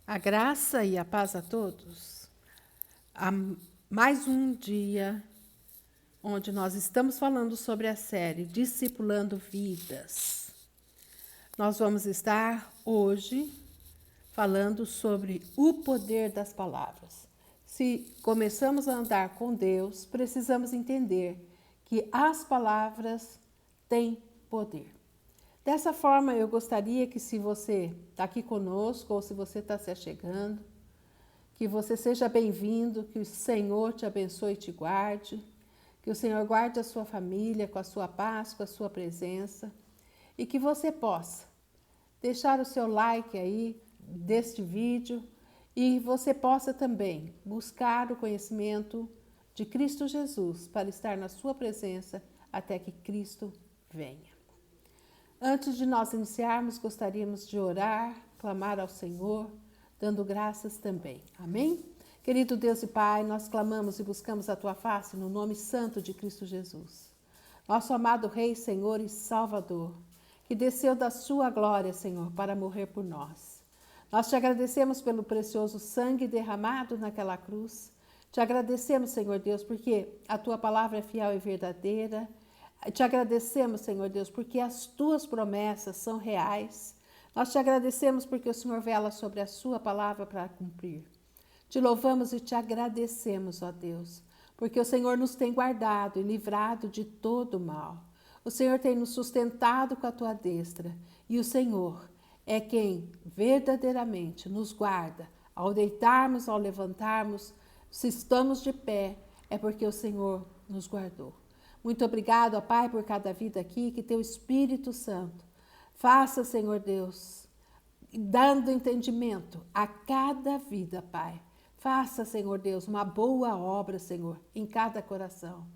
A graça e a paz a todos. Há mais um dia onde nós estamos falando sobre a série Discipulando Vidas. Nós vamos estar hoje falando sobre o poder das palavras. Se começamos a andar com Deus, precisamos entender que as palavras têm poder. Dessa forma, eu gostaria que, se você está aqui conosco ou se você está se achegando, que você seja bem-vindo, que o Senhor te abençoe e te guarde, que o Senhor guarde a sua família com a sua paz, com a sua presença, e que você possa deixar o seu like aí deste vídeo e você possa também buscar o conhecimento de Cristo Jesus para estar na sua presença até que Cristo venha. Antes de nós iniciarmos, gostaríamos de orar, clamar ao Senhor, dando graças também. Amém? Querido Deus e Pai, nós clamamos e buscamos a Tua face no nome santo de Cristo Jesus. Nosso amado Rei, Senhor e Salvador, que desceu da Sua glória, Senhor, para morrer por nós. Nós te agradecemos pelo precioso sangue derramado naquela cruz. Te agradecemos, Senhor Deus, porque a Tua palavra é fiel e verdadeira. Te agradecemos, Senhor Deus, porque as Tuas promessas são reais. Nós te agradecemos porque o Senhor vela sobre a Sua palavra para cumprir. Te louvamos e te agradecemos, ó Deus, porque o Senhor nos tem guardado e livrado de todo mal. O Senhor tem nos sustentado com a Tua destra e o Senhor é quem verdadeiramente nos guarda. Ao deitarmos, ao levantarmos, se estamos de pé, é porque o Senhor nos guardou. Muito obrigado, ó Pai, por cada vida aqui, que Teu Espírito Santo faça, Senhor Deus, dando entendimento a cada vida, Pai. Faça, Senhor Deus, uma boa obra, Senhor, em cada coração.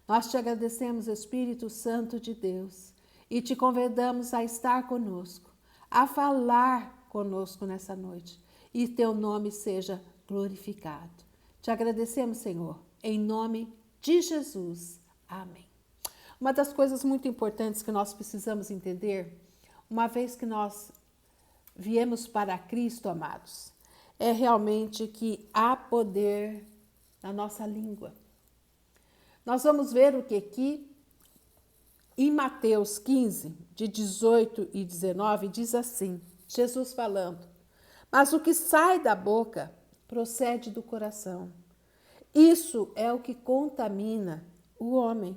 Nós te agradecemos, Espírito Santo de Deus, e te convidamos a estar conosco, a falar conosco nessa noite, e Teu nome seja glorificado. Te agradecemos, Senhor, em nome de Jesus. Amém. Uma das coisas muito importantes que nós precisamos entender, uma vez que nós viemos para Cristo, amados, é realmente que há poder na nossa língua. Nós vamos ver o que aqui em Mateus 15, de 18 e 19, diz assim, Jesus falando, mas o que sai da boca procede do coração. Isso é o que contamina o homem,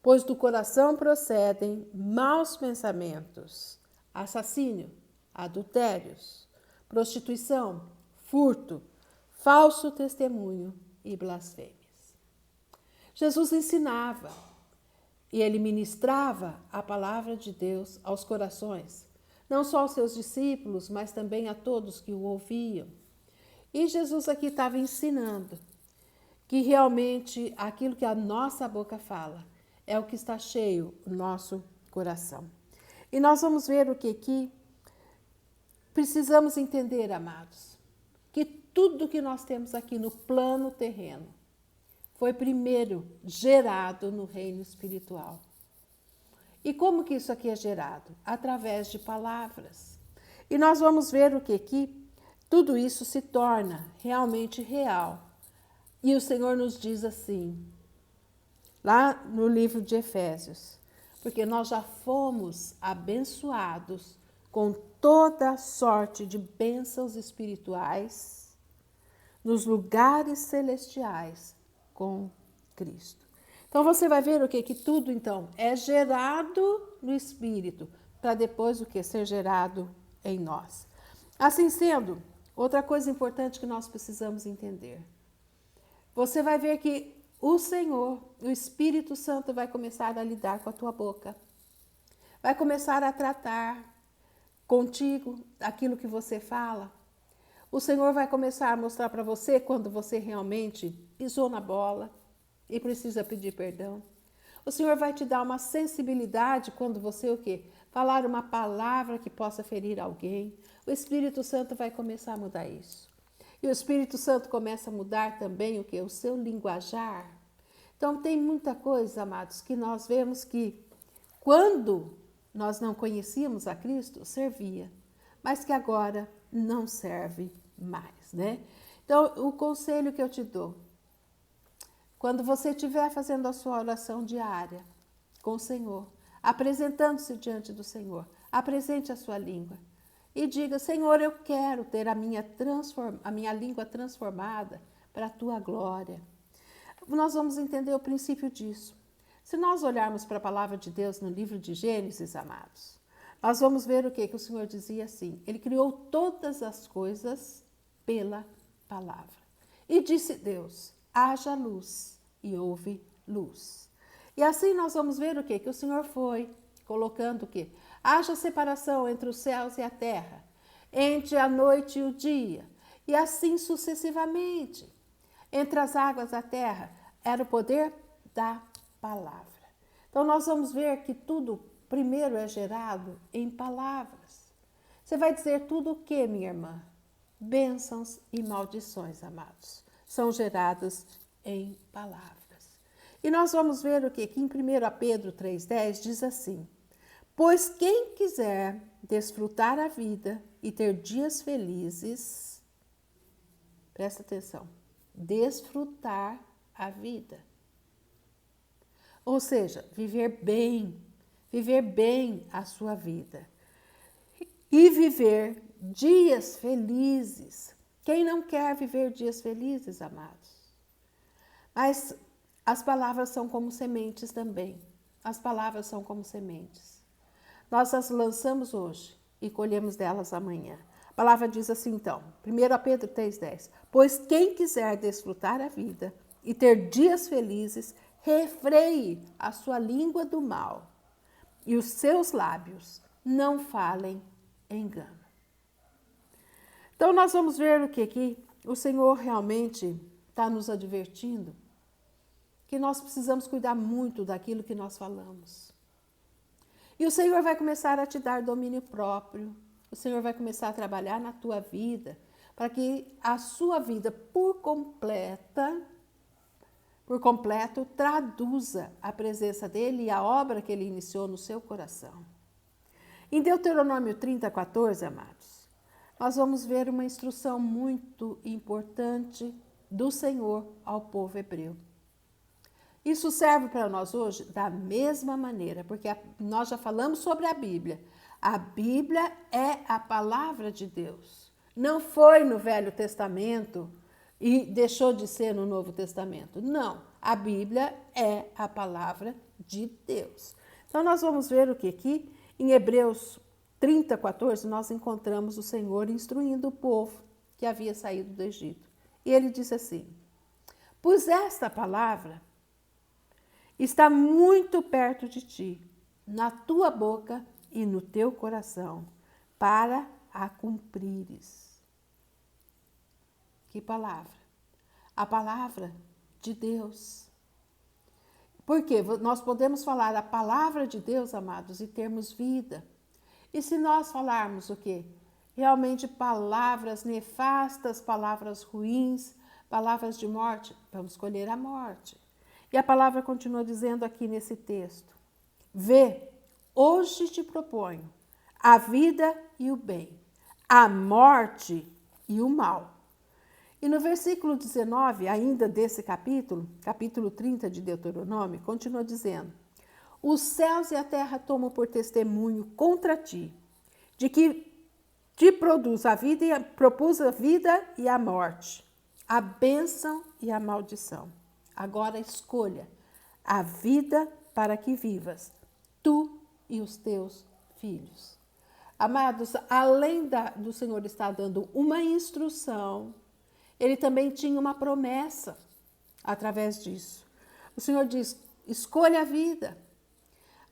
pois do coração procedem maus pensamentos, assassínio, adultérios, prostituição, furto, falso testemunho e blasfêmias. Jesus ensinava e ele ministrava a palavra de Deus aos corações, não só aos seus discípulos, mas também a todos que o ouviam. E Jesus aqui estava ensinando que realmente aquilo que a nossa boca fala é o que está cheio no nosso coração. E nós vamos ver o que aqui precisamos entender, amados, que tudo que nós temos aqui no plano terreno foi primeiro gerado no reino espiritual. E como que isso aqui é gerado? Através de palavras. E nós vamos ver o que aqui tudo isso se torna realmente real. E o Senhor nos diz assim, lá no livro de Efésios, porque nós já fomos abençoados com toda sorte de bênçãos espirituais nos lugares celestiais com Cristo. Então você vai ver o que tudo então é gerado no Espírito, para depois o que ser gerado em nós. Assim sendo, outra coisa importante que nós precisamos entender. Você vai ver que o Senhor, o Espírito Santo vai começar a lidar com a tua boca. Vai começar a tratar contigo aquilo que você fala. O Senhor vai começar a mostrar para você quando você realmente pisou na bola e precisa pedir perdão. O Senhor vai te dar uma sensibilidade quando você o quê? Falar uma palavra que possa ferir alguém. O Espírito Santo vai começar a mudar isso. E o Espírito Santo começa a mudar também o quê? O seu linguajar. Então tem muita coisa, amados, que nós vemos que quando nós não conhecíamos a Cristo, servia, mas que agora não serve mais, né? Então, o conselho que eu te dou, quando você estiver fazendo a sua oração diária com o Senhor, apresentando-se diante do Senhor, apresente a sua língua e diga: Senhor, eu quero ter a minha língua transformada para a tua glória. Nós vamos entender o princípio disso. Se nós olharmos para a palavra de Deus no livro de Gênesis, amados, nós vamos ver o que o Senhor dizia assim: Ele criou todas as coisas pela palavra. E disse Deus: haja luz, e houve luz. E assim nós vamos ver o que o Senhor foi colocando o quê? Haja separação entre os céus e a terra, entre a noite e o dia, e assim sucessivamente. Entre as águas da terra era o poder da palavra. Então nós vamos ver que tudo primeiro é gerado em palavras. Você vai dizer tudo o que, minha irmã? Bênçãos e maldições, amados, são geradas em palavras. E nós vamos ver o quê? Que em 1 Pedro 3,10 diz assim: pois quem quiser desfrutar a vida e ter dias felizes, presta atenção, desfrutar a vida. Ou seja, viver bem a sua vida. E viver dias felizes. Quem não quer viver dias felizes, amados? Mas as palavras são como sementes também. As palavras são como sementes. Nós as lançamos hoje e colhemos delas amanhã. A palavra diz assim, então, 1 Pedro 3,10. Pois quem quiser desfrutar a vida e ter dias felizes, refreie a sua língua do mal e os seus lábios não falem engano. Então, nós vamos ver o que o Senhor realmente está nos advertindo, que nós precisamos cuidar muito daquilo que nós falamos. E o Senhor vai começar a te dar domínio próprio, o Senhor vai começar a trabalhar na tua vida, para que a sua vida por completo, traduza a presença dele e a obra que ele iniciou no seu coração. Em Deuteronômio 30:14, amados, nós vamos ver uma instrução muito importante do Senhor ao povo hebreu. Isso serve para nós hoje da mesma maneira, porque nós já falamos sobre a Bíblia. A Bíblia é a palavra de Deus. Não foi no Velho Testamento e deixou de ser no Novo Testamento. Não, a Bíblia é a palavra de Deus. Então, nós vamos ver o que aqui em Hebreus 30:14, nós encontramos o Senhor instruindo o povo que havia saído do Egito. E ele disse assim: pois esta palavra está muito perto de ti, na tua boca e no teu coração, para a cumprires. Que palavra? A palavra de Deus. Porque nós podemos falar a palavra de Deus, amados, e termos vida. E se nós falarmos o quê? Realmente palavras nefastas, palavras ruins, palavras de morte, vamos colher a morte. E a palavra continua dizendo aqui nesse texto: vê, hoje te proponho a vida e o bem, a morte e o mal. E no versículo 19, ainda desse capítulo 30 de Deuteronômio, continua dizendo: os céus e a terra tomam por testemunho contra ti, de que te propus a vida e a morte, a bênção e a maldição. Agora escolha a vida para que vivas, tu e os teus filhos. Amados, além do Senhor estar dando uma instrução, ele também tinha uma promessa através disso. O Senhor diz: escolha a vida.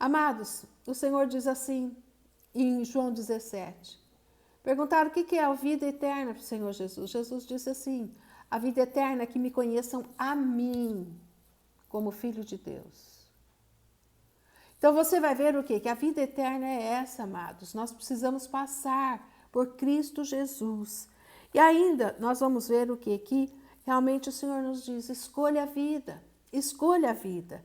Amados, o Senhor diz assim em João 17. Perguntaram o que é a vida eterna para o Senhor Jesus. Jesus disse assim: a vida eterna é que me conheçam a mim, como Filho de Deus. Então você vai ver o quê? Que a vida eterna é essa, amados. Nós precisamos passar por Cristo Jesus. E ainda nós vamos ver o quê? Que realmente o Senhor nos diz: escolha a vida, escolha a vida.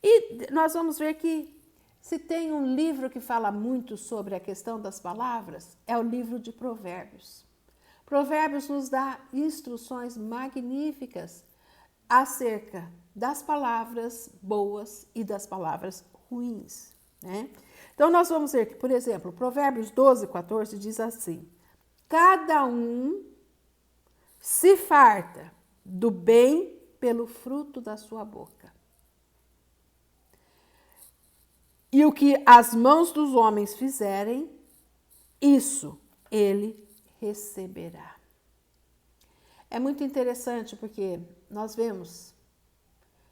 E nós vamos ver que se tem um livro que fala muito sobre a questão das palavras, é o livro de Provérbios. Provérbios nos dá instruções magníficas acerca das palavras boas e das palavras ruins, né? Então, nós vamos ver que, por exemplo, Provérbios 12, 14 diz assim: cada um se farta do bem pelo fruto da sua boca. E o que as mãos dos homens fizerem, isso ele receberá. É muito interessante porque nós vemos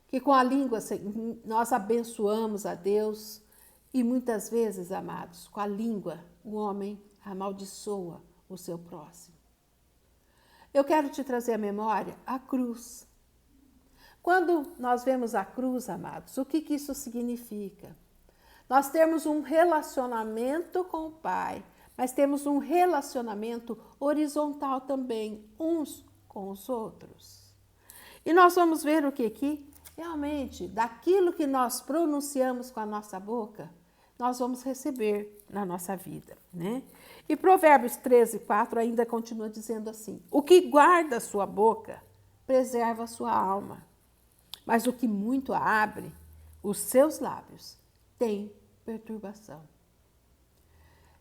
que com a língua nós abençoamos a Deus e muitas vezes, amados, com a língua o homem amaldiçoa o seu próximo. Eu quero te trazer à memória a cruz. Quando nós vemos a cruz, amados, o que isso significa? Nós temos um relacionamento com o Pai, mas temos um relacionamento horizontal também, uns com os outros. E nós vamos ver o que aqui? Realmente, daquilo que nós pronunciamos com a nossa boca, nós vamos receber na nossa vida, né? E Provérbios 13, 4 ainda continua dizendo assim: o que guarda a sua boca, preserva a sua alma, mas o que muito abre, os seus lábios, tem perturbação.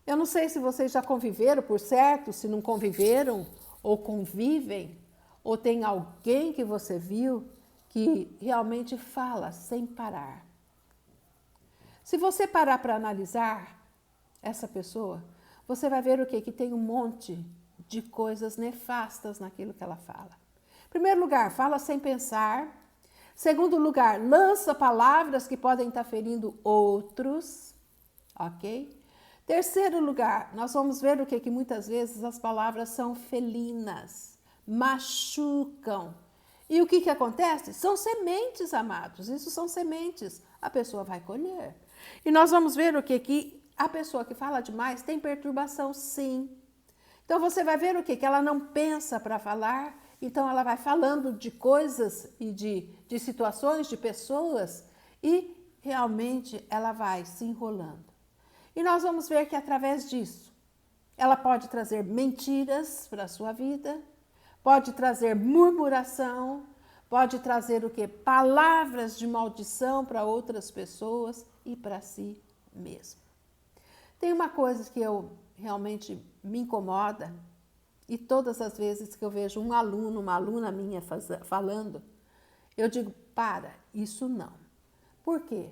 Eu não sei se vocês já conviveram, por certo, se não conviveram, ou convivem, ou tem alguém que você viu que realmente fala sem parar. Se você parar para analisar essa pessoa, você vai ver o quê? Que tem um monte de coisas nefastas naquilo que ela fala. Em primeiro lugar, fala sem pensar. Segundo lugar, lança palavras que podem estar ferindo outros, ok? Terceiro lugar, nós vamos ver o quê? Que muitas vezes as palavras são felinas, machucam. E o que acontece? São sementes, amados, isso são sementes. A pessoa vai colher. E nós vamos ver o quê? Que a pessoa que fala demais tem perturbação, sim. Então você vai ver o quê? Que ela não pensa para falar, então ela vai falando de coisas e de situações, de pessoas, e realmente ela vai se enrolando. E nós vamos ver que através disso, ela pode trazer mentiras para a sua vida, pode trazer murmuração, pode trazer o quê? Palavras de maldição para outras pessoas e para si mesmo. Tem uma coisa que eu realmente me incomoda, e todas as vezes que eu vejo um aluno, uma aluna minha falando, eu digo, para, isso não. Por quê?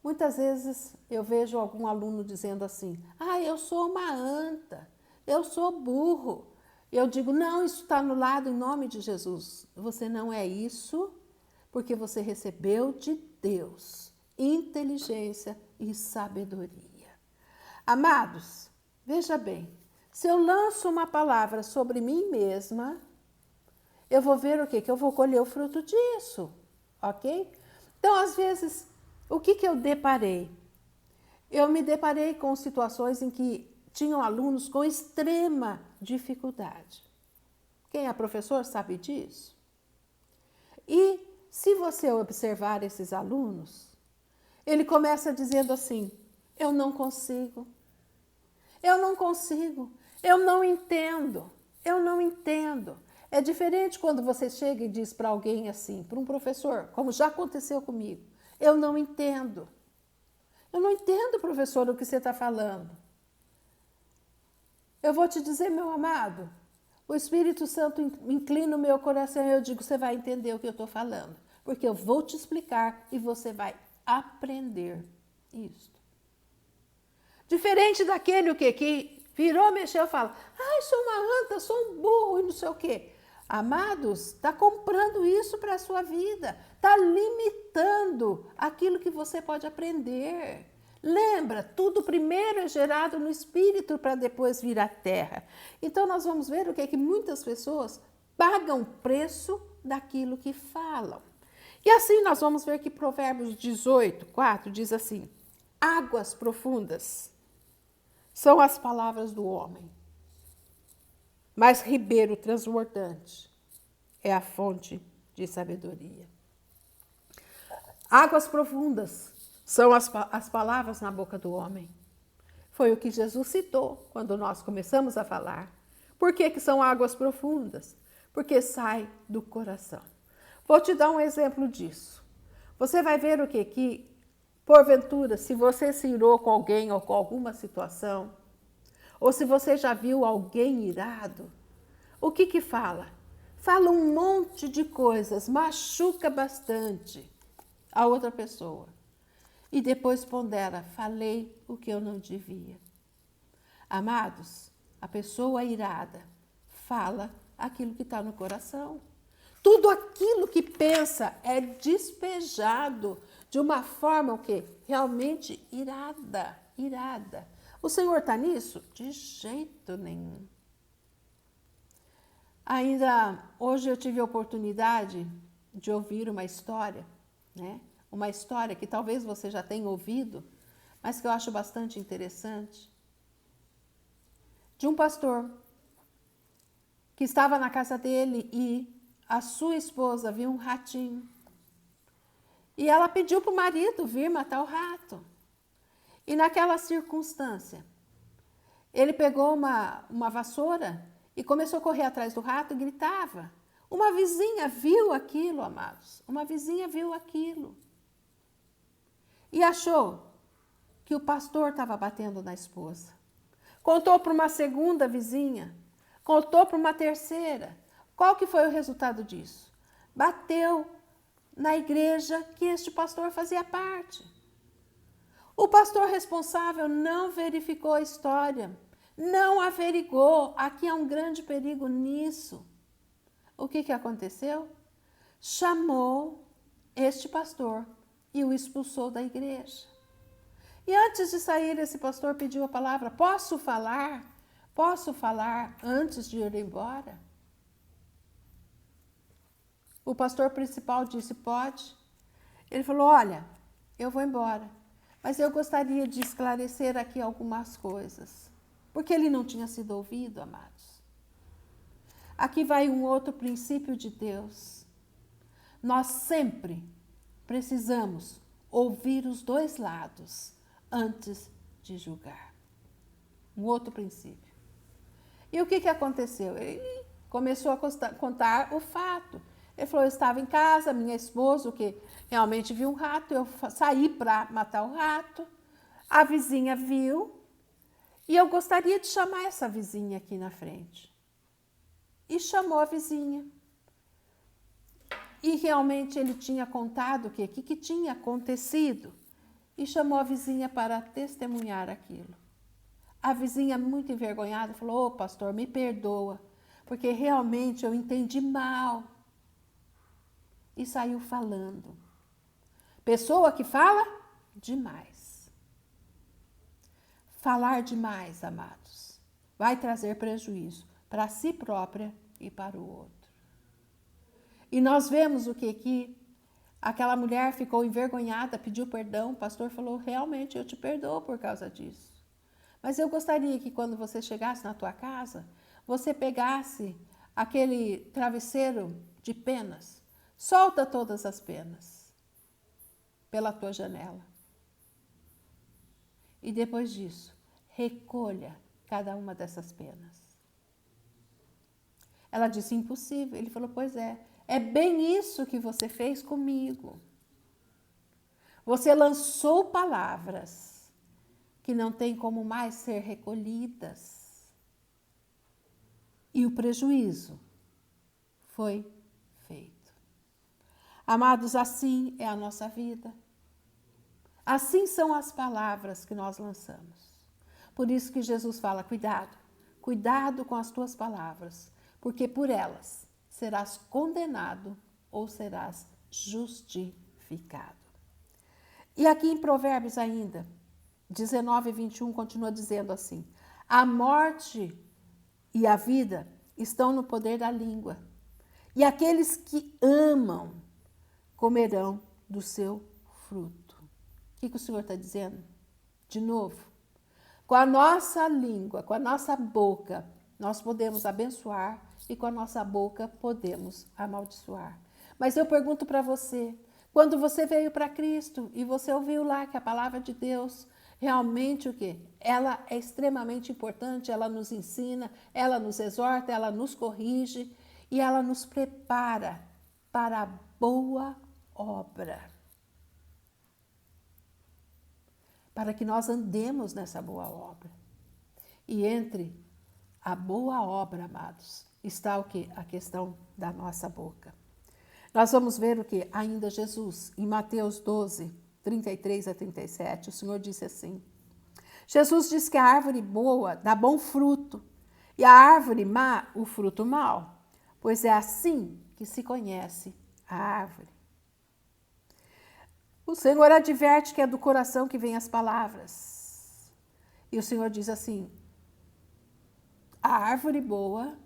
Muitas vezes eu vejo algum aluno dizendo assim, eu sou uma anta, eu sou burro. Eu digo, não, isso está anulado em nome de Jesus. Você não é isso, porque você recebeu de Deus inteligência e sabedoria. Amados, veja bem, se eu lanço uma palavra sobre mim mesma, eu vou ver o quê? Que eu vou colher o fruto disso, ok? Então, às vezes, o que eu deparei? Eu me deparei com situações em que tinham alunos com extrema dificuldade. Quem é professor sabe disso. E se você observar esses alunos, ele começa dizendo assim, eu não consigo, eu não entendo. É diferente quando você chega e diz para alguém assim, para um professor, como já aconteceu comigo, eu não entendo. Eu não entendo, professor, o que você está falando. Eu vou te dizer, meu amado, o Espírito Santo inclina o meu coração e eu digo, você vai entender o que eu estou falando. Porque eu vou te explicar e você vai aprender isso. Diferente daquele o quê? Que virou, mexeu e fala, sou uma anta, sou um burro e não sei o quê. Amados, está comprando isso para a sua vida, está limitando aquilo que você pode aprender. Lembra, tudo primeiro é gerado no Espírito para depois vir à terra. Então nós vamos ver o que é que muitas pessoas pagam preço daquilo que falam. E assim nós vamos ver que Provérbios 18, 4 diz assim, águas profundas são as palavras do homem, mas ribeiro transbordante é a fonte de sabedoria. Águas profundas são as palavras na boca do homem. Foi o que Jesus citou quando nós começamos a falar. Por que que são águas profundas? Porque sai do coração. Vou te dar um exemplo disso. Você vai ver o que? Que, porventura, se você se irou com alguém ou com alguma situação, ou se você já viu alguém irado, o que que fala? Fala um monte de coisas, machuca bastante a outra pessoa. E depois pondera, falei o que eu não devia. Amados, a pessoa irada fala aquilo que está no coração. Tudo aquilo que pensa é despejado de uma forma o quê? Realmente irada, irada. O Senhor está nisso? De jeito nenhum. Ainda hoje eu tive a oportunidade de ouvir uma história, né? Uma história que talvez você já tenha ouvido, mas que eu acho bastante interessante. De um pastor que estava na casa dele e a sua esposa viu um ratinho. E ela pediu para o marido vir matar o rato. E naquela circunstância, ele pegou uma vassoura e começou a correr atrás do rato e gritava. Uma vizinha viu aquilo, amados. Uma vizinha viu aquilo. E achou que o pastor estava batendo na esposa. Contou para uma segunda vizinha. Contou para uma terceira. Qual que foi o resultado disso? Bateu na igreja que este pastor fazia parte. O pastor responsável não verificou a história, não averigou. Aqui há um grande perigo nisso. O que que aconteceu? Chamou este pastor e o expulsou da igreja. E antes de sair, esse pastor pediu a palavra: posso falar? Posso falar antes de ir embora? O pastor principal disse: pode. Ele falou: olha, eu vou embora, mas eu gostaria de esclarecer aqui algumas coisas. Porque ele não tinha sido ouvido, amados. Aqui vai um outro princípio de Deus. Nós sempre precisamos ouvir os dois lados antes de julgar. Um outro princípio. E o que que aconteceu? Ele começou a contar o fato. Ele falou: eu estava em casa, minha esposa, que realmente viu um rato, eu saí para matar o rato, a vizinha viu, e eu gostaria de chamar essa vizinha aqui na frente. E chamou a vizinha. E realmente ele tinha contado o que tinha acontecido. E chamou a vizinha para testemunhar aquilo. A vizinha, muito envergonhada, falou: ô pastor, me perdoa, porque realmente eu entendi mal. E saiu falando. Pessoa que fala demais. Falar demais, amados, vai trazer prejuízo para si própria e para o outro. E nós vemos o que aquela mulher ficou envergonhada, pediu perdão, o pastor falou: realmente eu te perdoo por causa disso. Mas eu gostaria que quando você chegasse na tua casa, você pegasse aquele travesseiro de penas, solta todas as penas pela tua janela. E depois disso, recolha cada uma dessas penas. Ela disse: impossível. Ele falou: pois é bem isso que você fez comigo. Você lançou palavras que não tem como mais ser recolhidas. E o prejuízo foi feito. Amados, assim é a nossa vida. Assim são as palavras que nós lançamos. Por isso que Jesus fala: cuidado, cuidado com as tuas palavras, porque por elas serás condenado ou serás justificado. E aqui em Provérbios ainda, 19 e 21, continua dizendo assim: a morte e a vida estão no poder da língua, e aqueles que amam comerão do seu fruto. O que o Senhor está dizendo? De novo, com a nossa língua, com a nossa boca, nós podemos abençoar e com a nossa boca podemos amaldiçoar. Mas eu pergunto para você, quando você veio para Cristo e você ouviu lá que a palavra de Deus Realmente o quê? Ela é extremamente importante, ela nos ensina, ela nos exorta, ela nos corrige e ela nos prepara para a boa obra. Para que nós andemos nessa boa obra. E entre a boa obra, amados, está o quê? A questão da nossa boca. Nós vamos ver o que? Ainda Jesus, em Mateus 12, 33 a 37, o Senhor disse assim: Jesus diz que a árvore boa dá bom fruto e a árvore má, o fruto mau, pois é assim que se conhece a árvore. O Senhor adverte que é do coração que vêm as palavras. E o Senhor diz assim: a árvore boa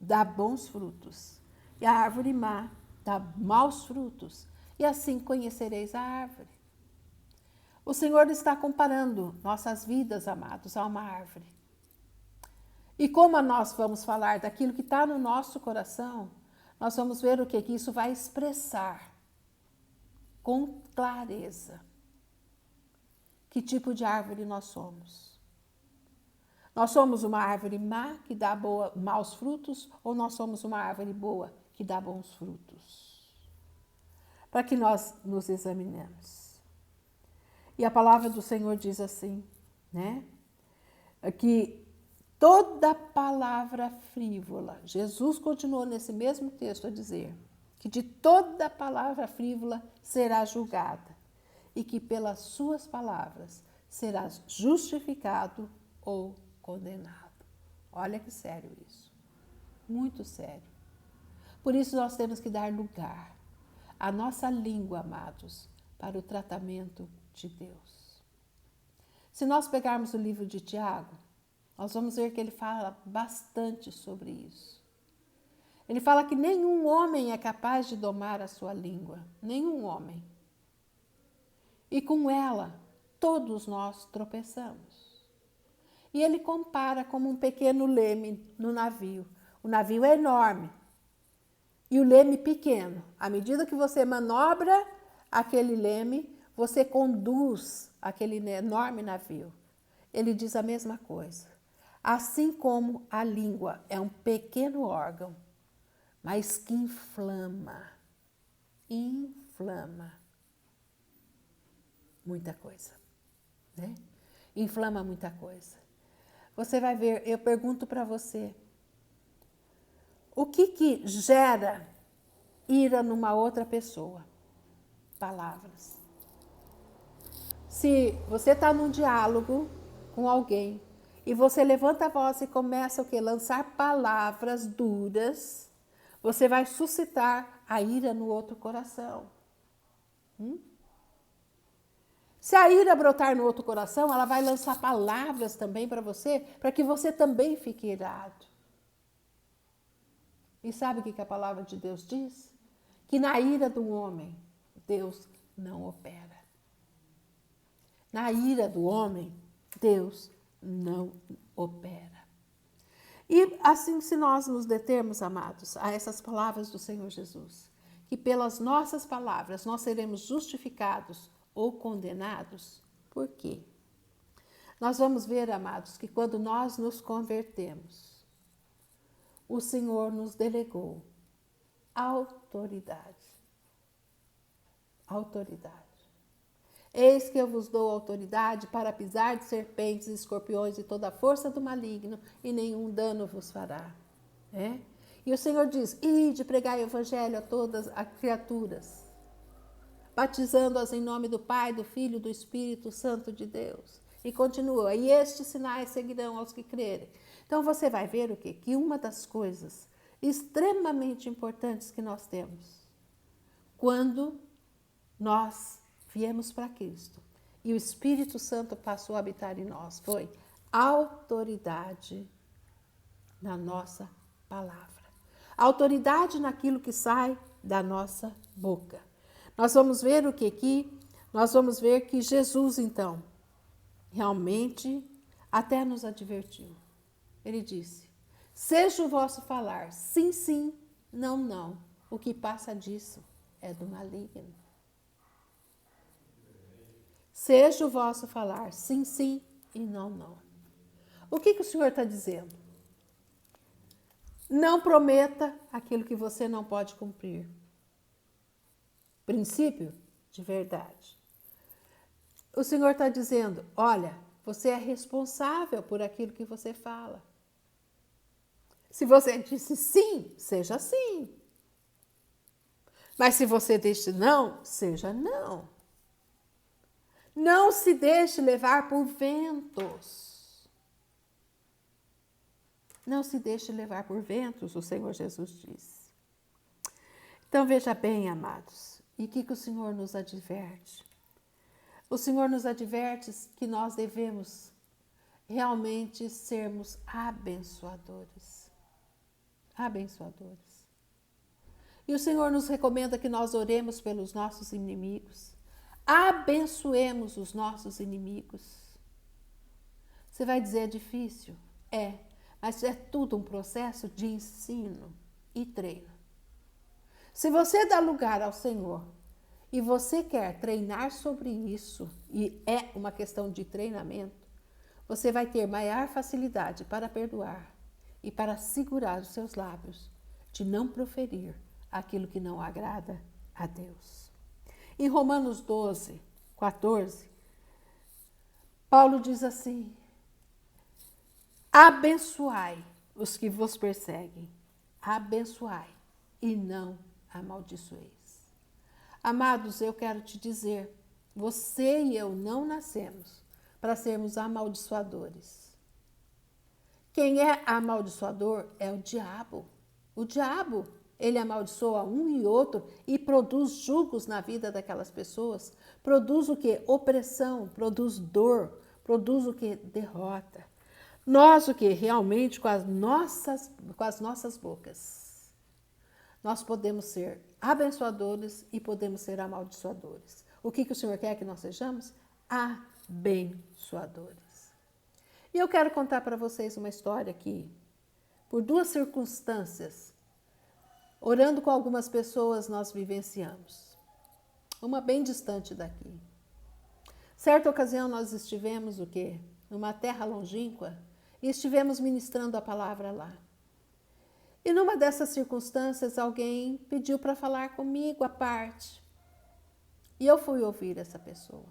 dá bons frutos e a árvore má dá maus frutos, e assim conhecereis a árvore. O Senhor está comparando nossas vidas, amados, a uma árvore. E como nós vamos falar daquilo que está no nosso coração, nós vamos ver o que isso vai expressar com clareza. Que tipo de árvore nós somos? Nós somos uma árvore má que dá maus frutos ou nós somos uma árvore boa que dá bons frutos? Para que nós nos examinemos. E a palavra do Senhor diz assim, né? Que toda palavra frívola, Jesus continuou nesse mesmo texto a dizer, que de toda palavra frívola será julgada, e que pelas suas palavras serás justificado ou condenado. Olha que sério isso. Muito sério. Por isso nós temos que dar lugar à nossa língua, amados, para o tratamento de Deus. Se nós pegarmos o livro de Tiago, nós vamos ver que ele fala bastante sobre isso. Ele fala que nenhum homem é capaz de domar a sua língua, nenhum homem. E com ela, todos nós tropeçamos. E ele compara como um pequeno leme no navio. O navio é enorme e o leme pequeno. À medida que você manobra aquele leme, você conduz aquele enorme navio. Ele diz a mesma coisa. Assim como a língua é um pequeno órgão, mas que inflama muita coisa, né? Inflama muita coisa. Você vai ver, eu pergunto para você, o que gera ira numa outra pessoa? Palavras. Se você está num diálogo com alguém e você levanta a voz e começa o quê? Lançar palavras duras, você vai suscitar a ira no outro coração. Se a ira brotar no outro coração, ela vai lançar palavras também para você, para que você também fique irado. E sabe o que a palavra de Deus diz? Que na ira do homem, Deus não opera. Na ira do homem, Deus não opera. E assim, se nós nos determos, amados, a essas palavras do Senhor Jesus, que pelas nossas palavras nós seremos justificados ou condenados, por quê? Nós vamos ver, amados, que quando nós nos convertemos, o Senhor nos delegou autoridade. Autoridade. Eis que eu vos dou autoridade para pisar de serpentes, escorpiões e toda a força do maligno, e nenhum dano vos fará. E o Senhor diz, ide pregar o evangelho a todas as criaturas, batizando-as em nome do Pai, do Filho e do Espírito Santo de Deus. E continua, e estes sinais seguirão aos que crerem. Então você vai ver o quê? Que uma das coisas extremamente importantes que nós temos, quando nós viemos para Cristo e o Espírito Santo passou a habitar em nós, foi autoridade na nossa palavra. Autoridade naquilo que sai da nossa boca. Nós vamos ver o que aqui? Nós vamos ver que Jesus, então, realmente até nos advertiu. Ele disse, seja o vosso falar, sim, sim, não, não. O que passa disso é do maligno. seja o vosso falar sim, sim e não, não. O que o Senhor está dizendo? Não prometa aquilo que você não pode cumprir. Princípio de verdade. O Senhor está dizendo, olha, você é responsável por aquilo que você fala. Se você disse sim, seja sim. Mas se você disse não, seja não. Não se deixe levar por ventos. Não se deixe levar por ventos, o Senhor Jesus disse. Então veja bem, amados, e o que o Senhor nos adverte? O Senhor nos adverte que nós devemos realmente sermos abençoadores. Abençoadores. E o Senhor nos recomenda que nós oremos pelos nossos inimigos. Abençoemos os nossos inimigos. Você vai dizer, é difícil? É, mas é tudo um processo de ensino e treino. Se você dá lugar ao Senhor e você quer treinar sobre isso, e é uma questão de treinamento, você vai ter maior facilidade para perdoar e para segurar os seus lábios de não proferir aquilo que não agrada a Deus. Em Romanos 12, 14, Paulo diz assim: abençoai os que vos perseguem, abençoai e não amaldiçoeis. Amados, eu quero te dizer, você e eu não nascemos para sermos amaldiçoadores. Quem é amaldiçoador é o diabo. O diabo, ele amaldiçoa um e outro e produz julgos na vida daquelas pessoas. Produz o quê? Opressão, produz dor, produz o quê? Derrota. Nós o quê? Realmente com as nossas bocas. Nós podemos ser abençoadores e podemos ser amaldiçoadores. O que o Senhor quer que nós sejamos? Abençoadores. E eu quero contar para vocês uma história aqui. Por duas circunstâncias, orando com algumas pessoas, nós vivenciamos. Uma bem distante daqui. Certa ocasião nós estivemos o quê? Numa terra longínqua e estivemos ministrando a palavra lá. E numa dessas circunstâncias, alguém pediu para falar comigo à parte. E eu fui ouvir essa pessoa.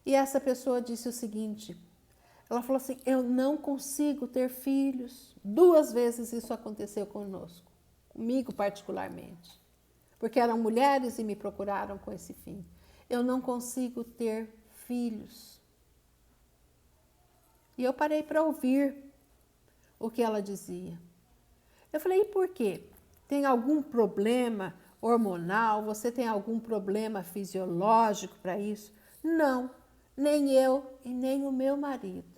E essa pessoa disse o seguinte, ela falou assim, eu não consigo ter filhos. 2 vezes isso aconteceu conosco, comigo particularmente. Porque eram mulheres e me procuraram com esse fim. Eu não consigo ter filhos. E eu parei para ouvir o que ela dizia. Eu falei, e por quê? Tem algum problema hormonal? Você tem algum problema fisiológico para isso? Não, nem eu e nem o meu marido.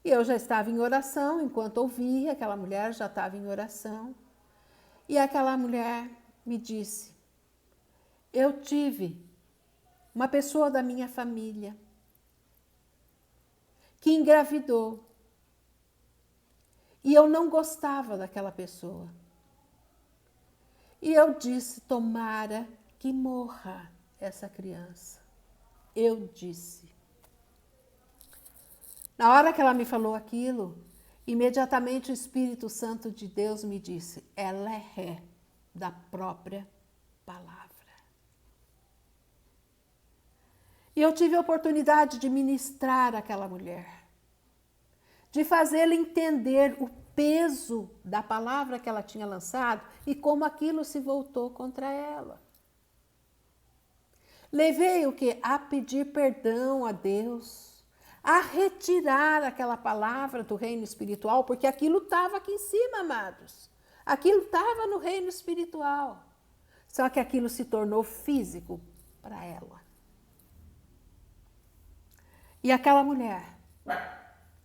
E eu já estava em oração, enquanto ouvia, aquela mulher já estava em oração. E aquela mulher me disse, eu tive uma pessoa da minha família que engravidou. E eu não gostava daquela pessoa. E eu disse, tomara que morra essa criança. Eu disse. Na hora que ela me falou aquilo, imediatamente o Espírito Santo de Deus me disse, ela é ré da própria palavra. E eu tive a oportunidade de ministrar àquela mulher, de fazê-la entender o peso da palavra que ela tinha lançado e como aquilo se voltou contra ela. Levei o quê? A pedir perdão a Deus, a retirar aquela palavra do reino espiritual, porque aquilo estava aqui em cima, amados. Aquilo estava no reino espiritual. Só que aquilo se tornou físico para ela. E aquela mulher,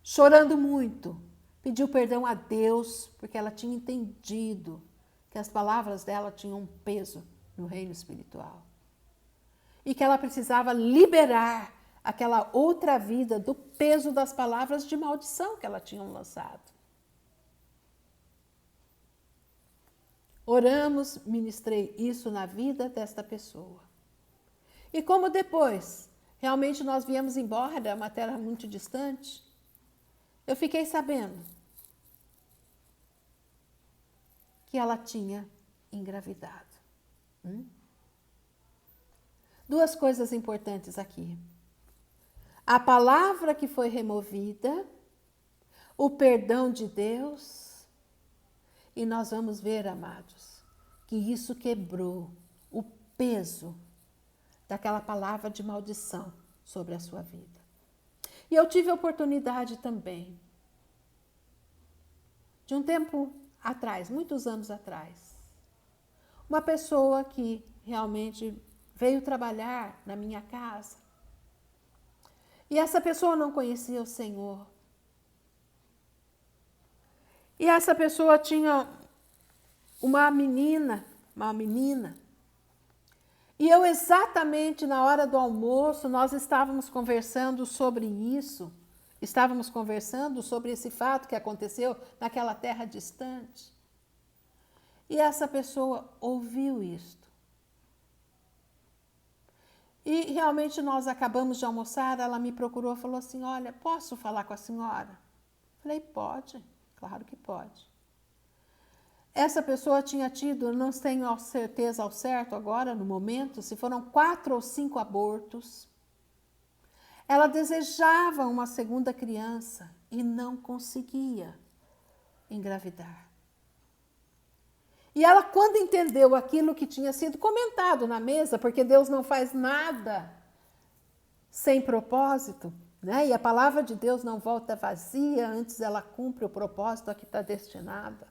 chorando muito, pediu perdão a Deus, porque ela tinha entendido que as palavras dela tinham um peso no reino espiritual. E que ela precisava liberar aquela outra vida do peso das palavras de maldição que ela tinha lançado. Oramos, ministrei isso na vida desta pessoa. E como depois, realmente nós viemos embora, era uma terra muito distante, eu fiquei sabendo que ela tinha engravidado. Duas coisas importantes aqui. A palavra que foi removida, o perdão de Deus, e nós vamos ver, amados, que isso quebrou o peso daquela palavra de maldição sobre a sua vida. E eu tive a oportunidade também, de um tempo atrás, muitos anos atrás, uma pessoa que realmente veio trabalhar na minha casa. E essa pessoa não conhecia o Senhor. E essa pessoa tinha uma menina. E eu exatamente na hora do almoço, nós estávamos conversando sobre isso. Estávamos conversando sobre esse fato que aconteceu naquela terra distante. E essa pessoa ouviu isto. E realmente nós acabamos de almoçar, ela me procurou e falou assim, olha, posso falar com a senhora? Falei, pode, claro que pode. Essa pessoa tinha tido, não tenho certeza ao certo agora, no momento, se foram 4 ou 5 abortos. Ela desejava uma segunda criança e não conseguia engravidar. E ela, quando entendeu aquilo que tinha sido comentado na mesa, porque Deus não faz nada sem propósito, né? E a palavra de Deus não volta vazia, antes ela cumpre o propósito a que está destinada.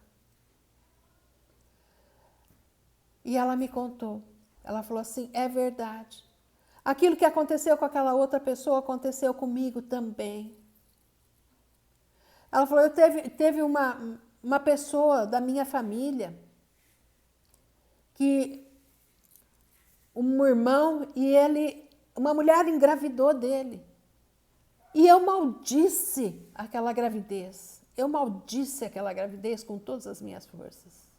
E ela me contou, ela falou assim, é verdade. Aquilo que aconteceu com aquela outra pessoa aconteceu comigo também. Ela falou, teve uma pessoa da minha família que um irmão e uma mulher engravidou dele. E eu maldisse aquela gravidez. Eu maldisse aquela gravidez com todas as minhas forças.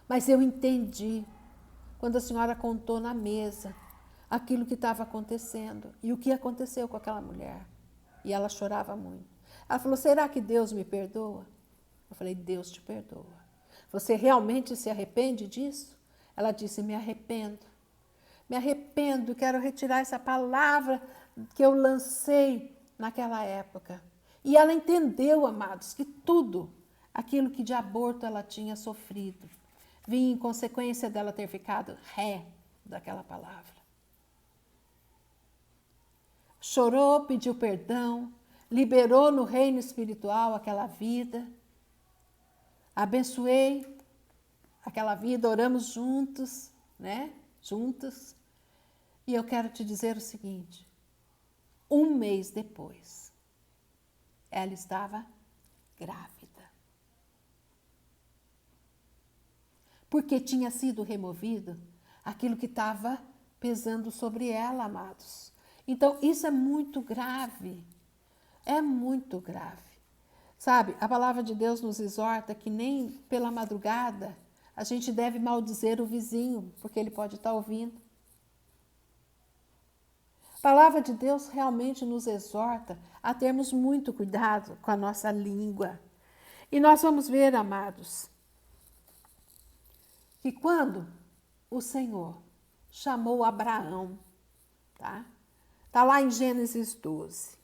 Mas eu entendi quando a senhora contou na mesa aquilo que estava acontecendo e o que aconteceu com aquela mulher. E ela chorava muito. Ela falou, será que Deus me perdoa? Eu falei, Deus te perdoa. Você realmente se arrepende disso? Ela disse, me arrependo. Me arrependo, quero retirar essa palavra que eu lancei naquela época. E ela entendeu, amados, que tudo aquilo que de aborto ela tinha sofrido vinha em consequência dela ter ficado ré daquela palavra. Chorou, pediu perdão, liberou no reino espiritual aquela vida. Abençoei aquela vida, oramos juntos, né? Juntos. E eu quero te dizer o seguinte, 1 mês depois, ela estava grávida. Porque tinha sido removido aquilo que estava pesando sobre ela, amados. Então, isso é muito grave. É muito grave. Sabe, a palavra de Deus nos exorta que nem pela madrugada a gente deve maldizer o vizinho, porque ele pode estar ouvindo. A palavra de Deus realmente nos exorta a termos muito cuidado com a nossa língua. E nós vamos ver, amados, que quando o Senhor chamou Abraão, tá? Está lá em Gênesis 12.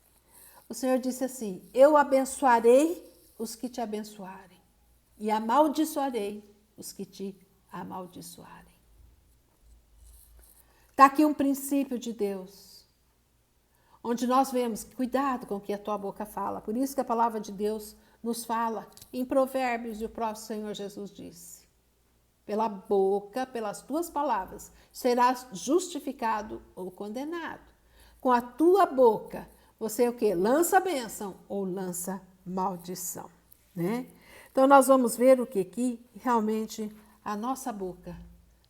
O Senhor disse assim, eu abençoarei os que te abençoarem e amaldiçoarei os que te amaldiçoarem. Está aqui um princípio de Deus, onde nós vemos, cuidado com o que a tua boca fala. Por isso que a palavra de Deus nos fala em Provérbios, e o próprio Senhor Jesus disse, pela boca, pelas tuas palavras, serás justificado ou condenado. Com a tua boca, você o quê? Lança bênção ou lança maldição, né? Então, nós vamos ver o que realmente a nossa boca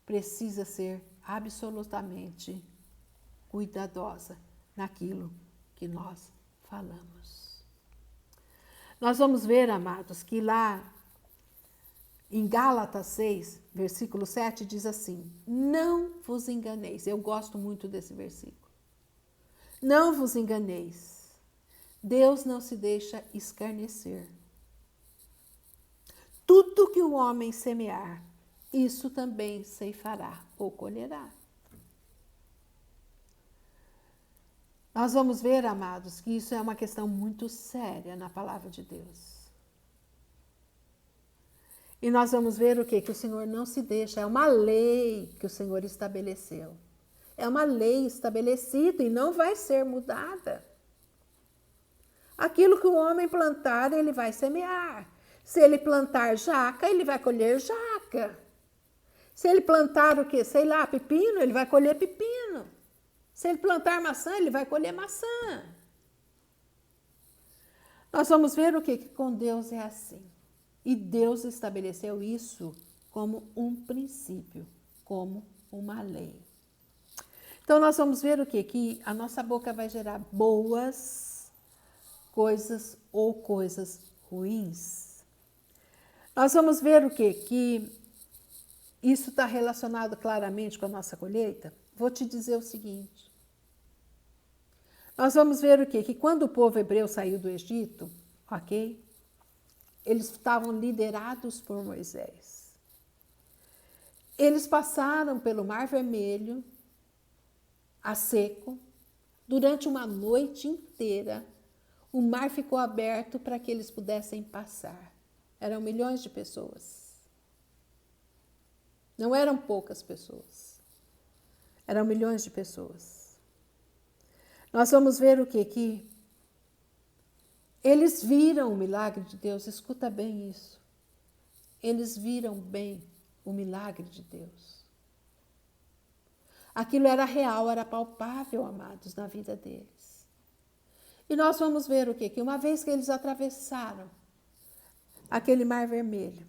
precisa ser absolutamente cuidadosa naquilo que nós falamos. Nós vamos ver, amados, que lá Em Gálatas 6, versículo 7, diz assim: não vos enganeis. Eu gosto muito desse versículo. Não vos enganeis. Deus não se deixa escarnecer. Tudo que o homem semear, isso também ceifará ou colherá. Nós vamos ver, amados, que isso é uma questão muito séria na palavra de Deus. E nós vamos ver o quê? Que o Senhor não se deixa, é uma lei que o Senhor estabeleceu. É uma lei estabelecida e não vai ser mudada. Aquilo que o homem plantar, ele vai semear. Se ele plantar jaca, ele vai colher jaca. Se ele plantar o quê? Sei lá, pepino, ele vai colher pepino. Se ele plantar maçã, ele vai colher maçã. Nós vamos ver o quê? Que com Deus é assim. E Deus estabeleceu isso como um princípio, como uma lei. Então, nós vamos ver o quê? Que a nossa boca vai gerar boas coisas ou coisas ruins. Nós vamos ver o quê? Que isso está relacionado claramente com a nossa colheita. Vou te dizer o seguinte. Nós vamos ver o quê? Que quando o povo hebreu saiu do Egito, ok? Eles estavam liderados por Moisés. Eles passaram pelo Mar Vermelho, a seco, durante uma noite inteira. O mar ficou aberto para que eles pudessem passar. Eram milhões de pessoas. Não eram poucas pessoas. Eram milhões de pessoas. Nós vamos ver o quê? Que eles viram o milagre de Deus. Escuta bem isso. Eles viram bem o milagre de Deus. Aquilo era real, era palpável, amados, na vida deles. E nós vamos ver o quê? Que uma vez que eles atravessaram aquele Mar Vermelho,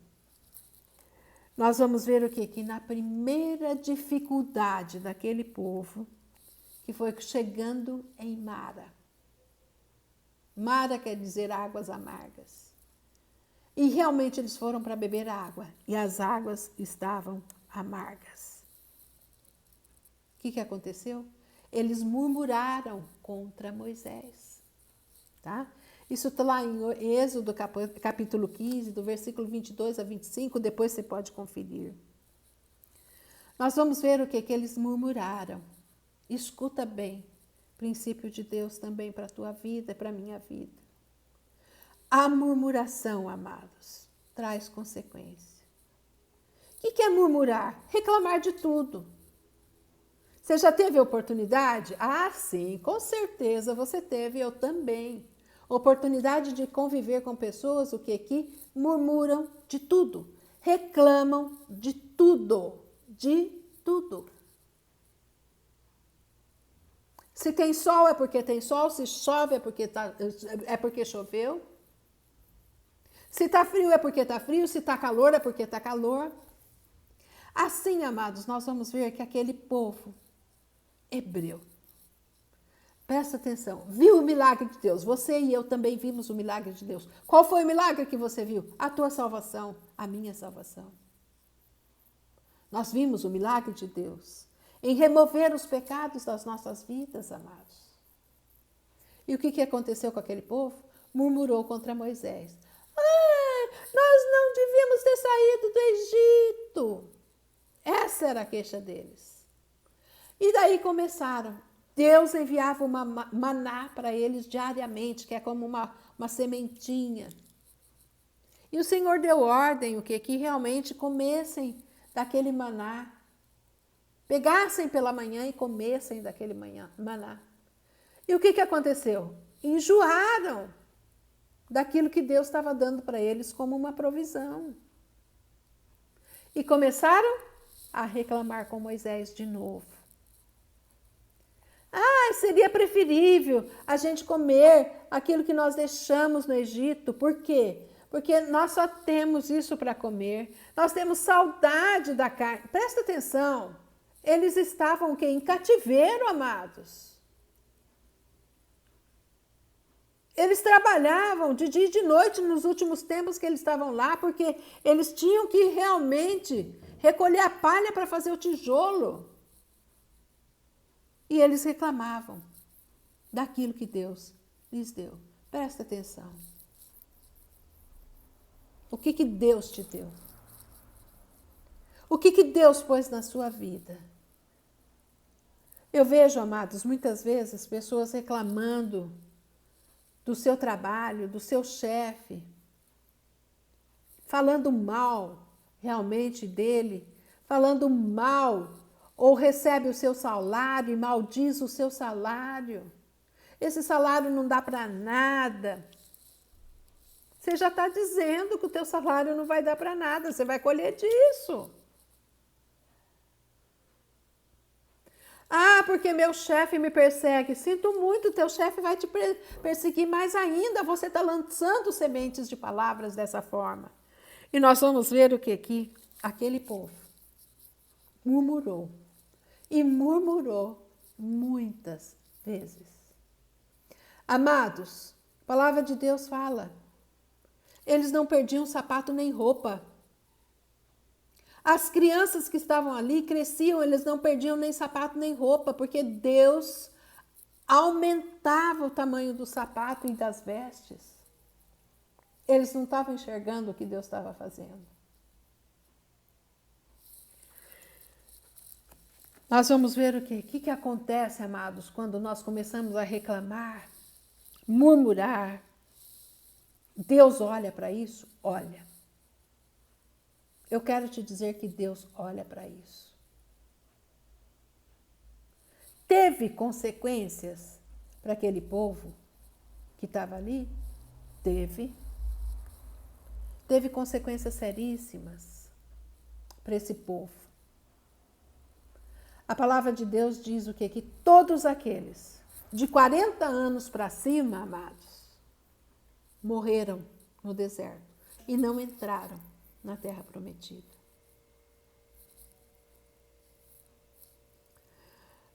nós vamos ver o quê? Que na primeira dificuldade daquele povo, que foi chegando em Mara. Mara quer dizer águas amargas. E realmente eles foram para beber água, e as águas estavam amargas. O que aconteceu? Eles murmuraram contra Moisés. Tá? Isso está lá em Êxodo, capítulo 15, do versículo 22 a 25, depois você pode conferir. Nós vamos ver o quê? Que eles murmuraram. Escuta bem, princípio de Deus também para a tua vida e para a minha vida. A murmuração, amados, traz consequência. O que é murmurar? Reclamar de tudo. Você já teve oportunidade? Ah, sim, com certeza você teve, eu também. Oportunidade de conviver com pessoas que murmuram de tudo, reclamam de tudo, de tudo. Se tem sol é porque tem sol, se chove é porque choveu. Se está frio é porque está frio, se está calor é porque está calor. Assim, amados, nós vamos ver que aquele povo hebreu, presta atenção, viu o milagre de Deus. Você e eu também vimos o milagre de Deus. Qual foi o milagre que você viu? A tua salvação, a minha salvação. Nós vimos o milagre de Deus em remover os pecados das nossas vidas, amados. E o que aconteceu com aquele povo? Murmurou contra Moisés. Nós não devíamos ter saído do Egito. Essa era a queixa deles. E daí começaram. Deus enviava uma maná para eles diariamente, que é como uma sementinha. E o Senhor deu ordem, que realmente comessem daquele maná. Pegassem pela manhã e comessem daquele maná. E o que aconteceu? Enjoaram daquilo que Deus estava dando para eles como uma provisão. E começaram a reclamar com Moisés de novo. Seria preferível a gente comer aquilo que nós deixamos no Egito. Por quê? Porque nós só temos isso para comer. Nós temos saudade da carne. Presta atenção. Eles estavam em cativeiro, amados. Eles trabalhavam de dia e de noite nos últimos tempos que eles estavam lá, porque eles tinham que realmente recolher a palha para fazer o tijolo. E eles reclamavam daquilo que Deus lhes deu. Presta atenção. O que Deus te deu? O que Deus pôs na sua vida? Eu vejo, amados, muitas vezes pessoas reclamando do seu trabalho, do seu chefe, falando mal realmente dele, falando mal, ou recebe o seu salário e maldiz o seu salário. Esse salário não dá para nada. Você já está dizendo que o teu salário não vai dar para nada, você vai colher disso. Ah, porque meu chefe me persegue. Sinto muito, teu chefe vai te perseguir mais ainda. Você está lançando sementes de palavras dessa forma. E nós vamos ver o que aqui? Aquele povo murmurou. E murmurou muitas vezes. Amados, a palavra de Deus fala. Eles não perdiam sapato nem roupa. As crianças que estavam ali cresciam, eles não perdiam nem sapato nem roupa, porque Deus aumentava o tamanho do sapato e das vestes. Eles não estavam enxergando o que Deus estava fazendo. Nós vamos ver o que acontece, amados, quando nós começamos a reclamar, murmurar. Deus olha para isso? Olha. Eu quero te dizer que Deus olha para isso. Teve consequências para aquele povo que estava ali? Teve. Teve consequências seríssimas para esse povo. A palavra de Deus diz o quê? Que todos aqueles de 40 anos para cima, amados, morreram no deserto e não entraram na terra prometida.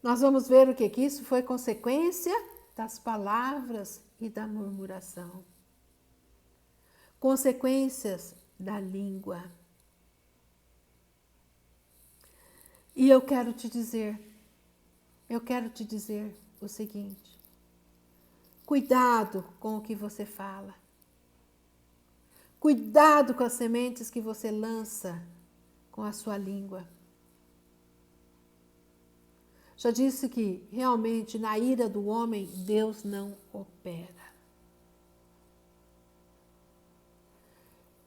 Nós vamos ver o que isso foi consequência das palavras e da murmuração. Consequências da língua. E eu quero te dizer o seguinte: cuidado com o que você fala. Cuidado com as sementes que você lança com a sua língua. Já disse que realmente na ira do homem Deus não opera.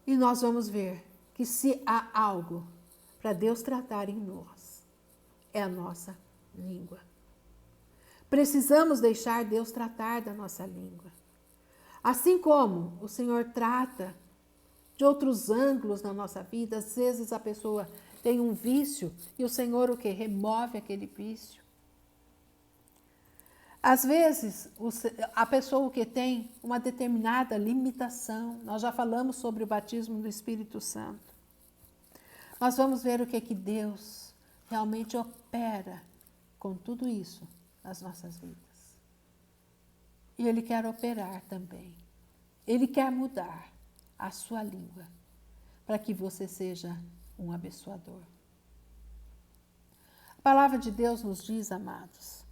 E nós vamos ver que se há algo para Deus tratar em nós, é a nossa língua. Precisamos deixar Deus tratar da nossa língua. Assim como o Senhor trata de outros ângulos na nossa vida, às vezes a pessoa tem um vício e o Senhor o quê? Remove aquele vício. Às vezes a pessoa o que tem uma determinada limitação. Nós já falamos sobre o batismo do Espírito Santo. Nós vamos ver o que Deus realmente opera com tudo isso nas nossas vidas. E Ele quer operar também. Ele quer mudar a sua língua, para que você seja um abençoador. A palavra de Deus nos diz, amados,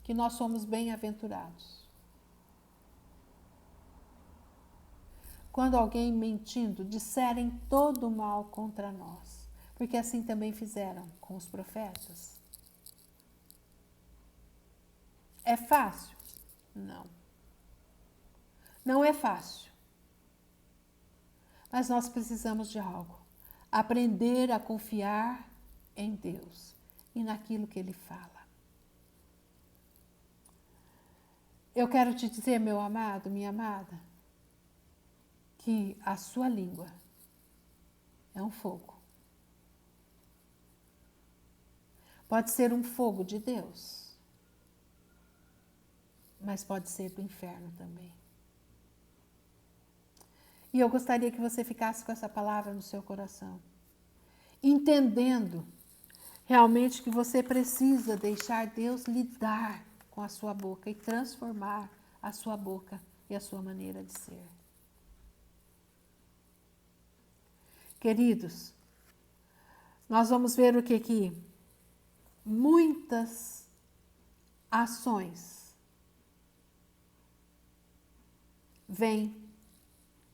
que nós somos bem-aventurados quando alguém mentindo disserem todo o mal contra nós, porque assim também fizeram com os profetas. É fácil? Não. Não é fácil. Mas nós precisamos de algo. Aprender a confiar em Deus e naquilo que Ele fala. Eu quero te dizer, meu amado, minha amada, que a sua língua é um fogo. Pode ser um fogo de Deus, mas pode ser do inferno também. E eu gostaria que você ficasse com essa palavra no seu coração, entendendo realmente que você precisa deixar Deus lidar com a sua boca e transformar a sua boca e a sua maneira de ser. Queridos, nós vamos ver o que aqui? Muitas ações vêm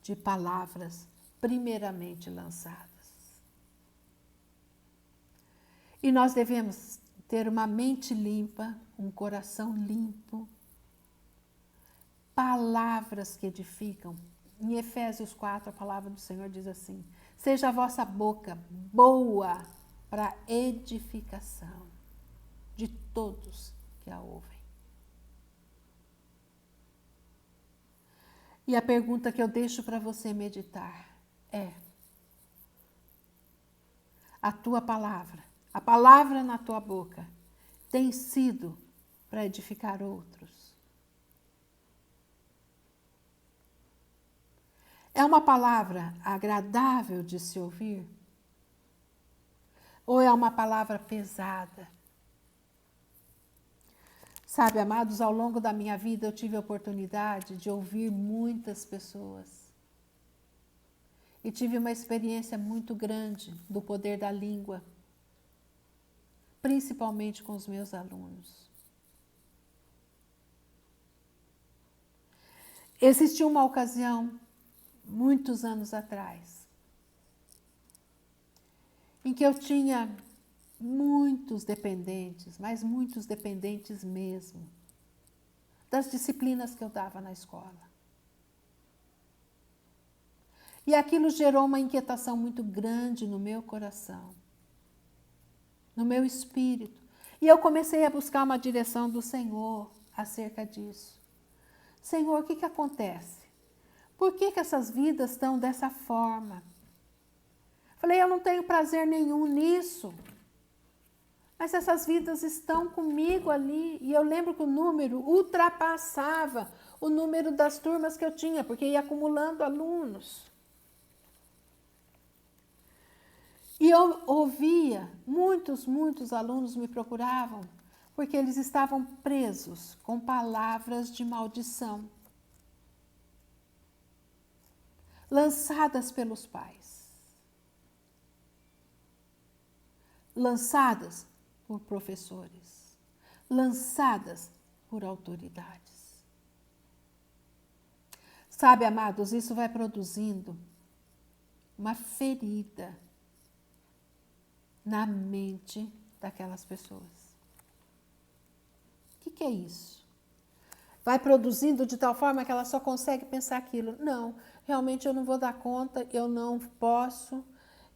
de palavras primeiramente lançadas. E nós devemos ter uma mente limpa, um coração limpo, palavras que edificam. Em Efésios 4, a palavra do Senhor diz assim: seja a vossa boca boa para edificação de todos que a ouvem. E a pergunta que eu deixo para você meditar é: a tua palavra, a palavra na tua boca, tem sido para edificar outros? É uma palavra agradável de se ouvir? Ou é uma palavra pesada? Sabe, amados, ao longo da minha vida eu tive a oportunidade de ouvir muitas pessoas. E tive uma experiência muito grande do poder da língua, principalmente com os meus alunos. Existiu uma ocasião, muitos anos atrás, em que eu tinha muitos dependentes, mas muitos dependentes mesmo, das disciplinas que eu dava na escola. E aquilo gerou uma inquietação muito grande no meu coração, no meu espírito. E eu comecei a buscar uma direção do Senhor acerca disso. Senhor, o que acontece? Por que essas vidas estão dessa forma? Falei, eu não tenho prazer nenhum nisso. Mas essas vidas estão comigo ali. E eu lembro que o número ultrapassava o número das turmas que eu tinha, porque ia acumulando alunos. E eu ouvia, muitos alunos me procuravam, porque eles estavam presos com palavras de maldição, lançadas pelos pais, lançadas por professores, lançadas por autoridades. Sabe, amados, isso vai produzindo uma ferida na mente daquelas pessoas. O que é isso? Vai produzindo de tal forma que ela só consegue pensar aquilo. Não, realmente eu não vou dar conta, eu não posso,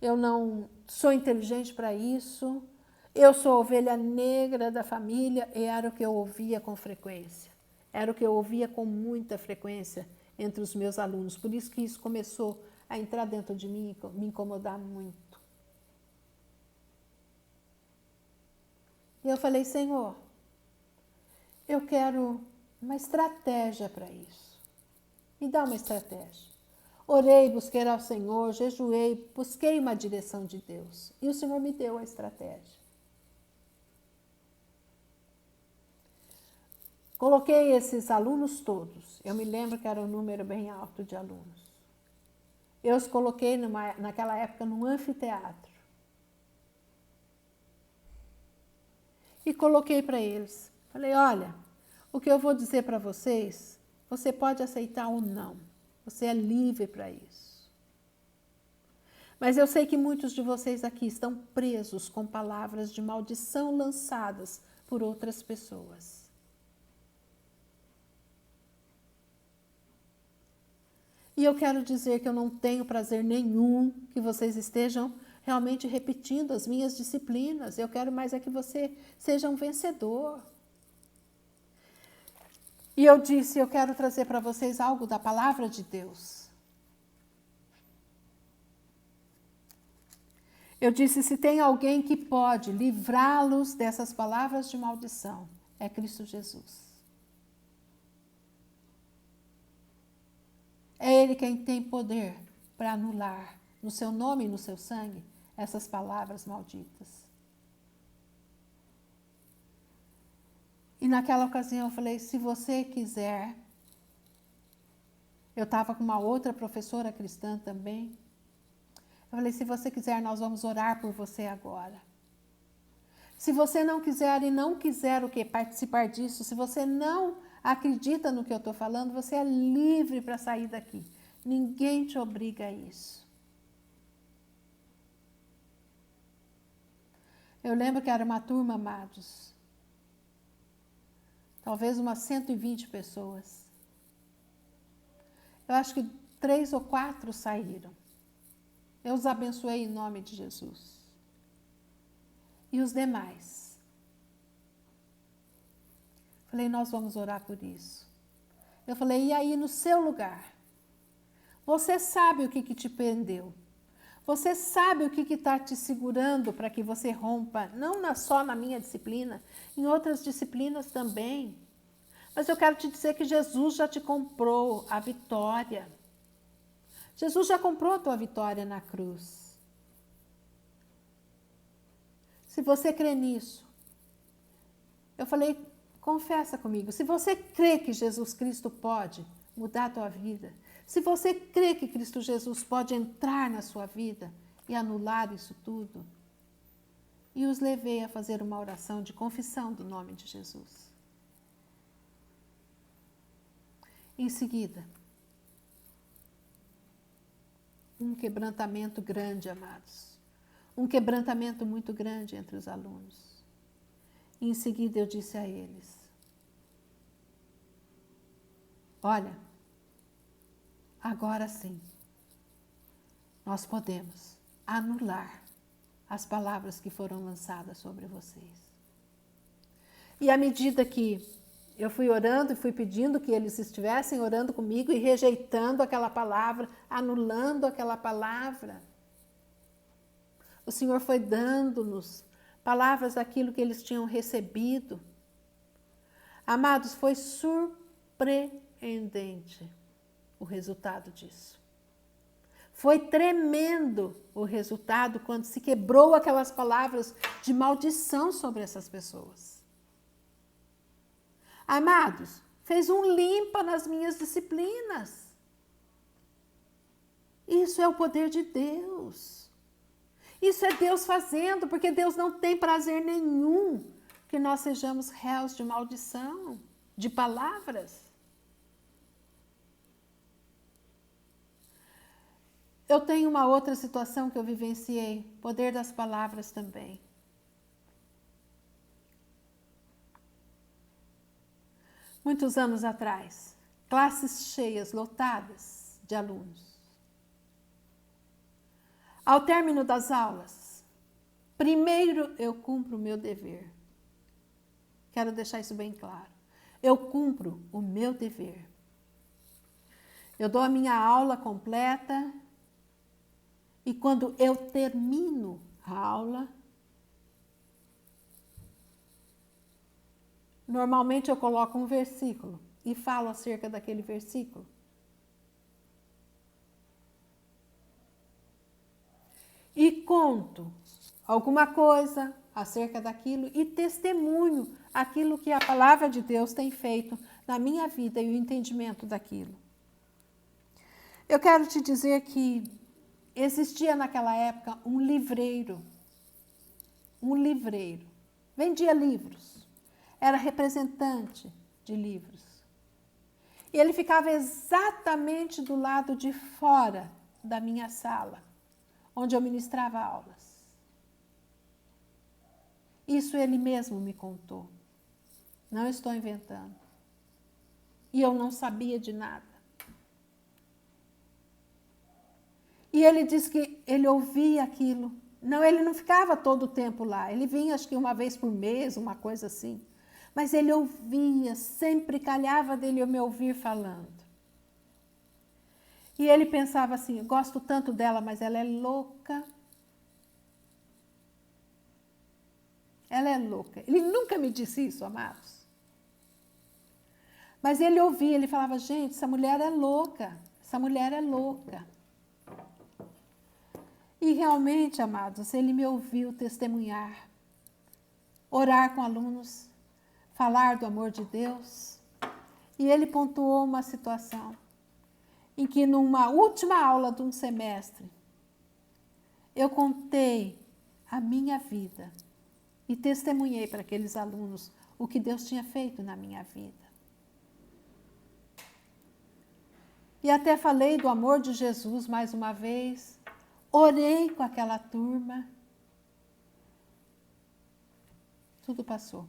eu não sou inteligente para isso, eu sou a ovelha negra da família, e era o que eu ouvia com frequência. Era o que eu ouvia com muita frequência entre os meus alunos. Por isso que isso começou a entrar dentro de mim e me incomodar muito. E eu falei, Senhor, eu quero uma estratégia para isso. Me dá uma estratégia. Orei, busquei ao Senhor, jejuei, busquei uma direção de Deus. E o Senhor me deu a estratégia. Coloquei esses alunos todos. Eu me lembro que era um número bem alto de alunos. Eu os coloquei naquela época num anfiteatro. E coloquei para eles. Falei, olha, o que eu vou dizer para vocês, você pode aceitar ou não. Você é livre para isso. Mas eu sei que muitos de vocês aqui estão presos com palavras de maldição lançadas por outras pessoas. E eu quero dizer que eu não tenho prazer nenhum que vocês estejam realmente repetindo as minhas disciplinas. Eu quero mais é que você seja um vencedor. E eu disse, eu quero trazer para vocês algo da palavra de Deus. Eu disse, se tem alguém que pode livrá-los dessas palavras de maldição, é Cristo Jesus. É Ele quem tem poder para anular, no seu nome e no seu sangue, essas palavras malditas. E naquela ocasião eu falei, se você quiser Eu estava com uma outra professora cristã também. Eu falei, se você quiser, nós vamos orar por você agora. Se você não quiser e não quiser o que participar disso, se você não acredita no que eu estou falando, você é livre para sair daqui. Ninguém te obriga a isso. Eu lembro que era uma turma, amados. Talvez umas 120 pessoas. Eu acho que 3 ou 4 saíram. Eu os abençoei em nome de Jesus. E os demais? Falei, nós vamos orar por isso. Eu falei, e aí no seu lugar? Você sabe o que te prendeu? Você sabe o que está te segurando para que você rompa, não só na minha disciplina, em outras disciplinas também. Mas eu quero te dizer que Jesus já te comprou a vitória. Jesus já comprou a tua vitória na cruz. Se você crê nisso, eu falei, confessa comigo, se você crê que Jesus Cristo pode mudar a tua vida, se você crê que Cristo Jesus pode entrar na sua vida e anular isso tudo, e os levei a fazer uma oração de confissão do nome de Jesus. Em seguida, um quebrantamento grande, amados. Um quebrantamento muito grande entre os alunos. E em seguida eu disse a eles, olha, agora sim, nós podemos anular as palavras que foram lançadas sobre vocês. E à medida que eu fui orando e fui pedindo que eles estivessem orando comigo e rejeitando aquela palavra, anulando aquela palavra, o Senhor foi dando-nos palavras daquilo que eles tinham recebido. Amados, foi surpreendente o resultado disso. Foi tremendo o resultado quando se quebrou aquelas palavras de maldição sobre essas pessoas. Amados, fez um limpa nas minhas disciplinas. Isso é o poder de Deus. Isso é Deus fazendo, porque Deus não tem prazer nenhum que nós sejamos réus de maldição, de palavras. Eu tenho uma outra situação que eu vivenciei, poder das palavras também. Muitos anos atrás, classes cheias, lotadas de alunos. Ao término das aulas, primeiro eu cumpro o meu dever. Quero deixar isso bem claro. Eu cumpro o meu dever. Eu dou a minha aula completa e quando eu termino a aula, normalmente eu coloco um versículo e falo acerca daquele versículo. E conto alguma coisa acerca daquilo e testemunho aquilo que a palavra de Deus tem feito na minha vida e o entendimento daquilo. Eu quero te dizer que existia naquela época um livreiro, vendia livros, era representante de livros. E ele ficava exatamente do lado de fora da minha sala, onde eu ministrava aulas. Isso ele mesmo me contou. Não estou inventando. E eu não sabia de nada. E ele disse que ele ouvia aquilo. Não, ele não ficava todo o tempo lá. Ele vinha, acho que uma vez por mês, uma coisa assim. Mas ele ouvia, sempre calhava dele eu me ouvir falando. E ele pensava assim, gosto tanto dela, mas ela é louca. Ela é louca. Ele nunca me disse isso, amados. Mas ele ouvia, ele falava, gente, essa mulher é louca. Essa mulher é louca. E realmente, amados, ele me ouviu testemunhar, orar com alunos, falar do amor de Deus. E ele pontuou uma situação. em que numa última aula de um semestre, eu contei a minha vida e testemunhei para aqueles alunos o que Deus tinha feito na minha vida. E até falei do amor de Jesus mais uma vez, orei com aquela turma. Tudo passou.